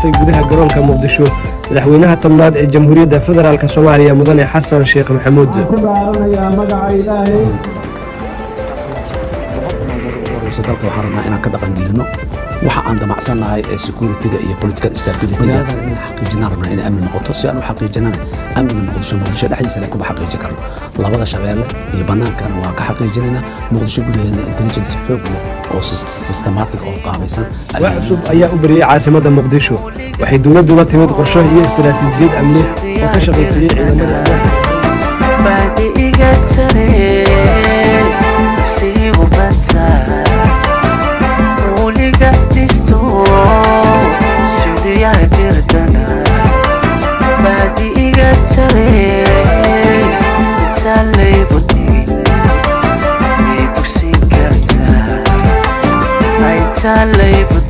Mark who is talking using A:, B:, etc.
A: qabtay gudaha garoonka muqdisho madaxweynaha tobnaad ee jamhuuriyadda federaalk soomaaliya mudane xasan sheekh maxamuud.
B: dalka waxaan rabnaa inaan ka dhaqan gelino waxa aan damacsannahay ee security-ga iyo political stability-ga xaqiijinaan rabnaa inay amni noqoto si aan u xaqiijinana amniga muqdisho dhexdiisa le kuma xaqiijin karno labada shabeelle iyo bannaankana waa ka xaqiijinaynaa muqdisho gudaheedana intelligence xoog leh oo systematic oo qaabaysan.
A: wax cusub ayaa u bariyey caasimadda muqdisho waxay dowladdu la timid qorshe iyo istiraatiijiyad amni oo ka shaqaysiiyey ciidamada
C: Leave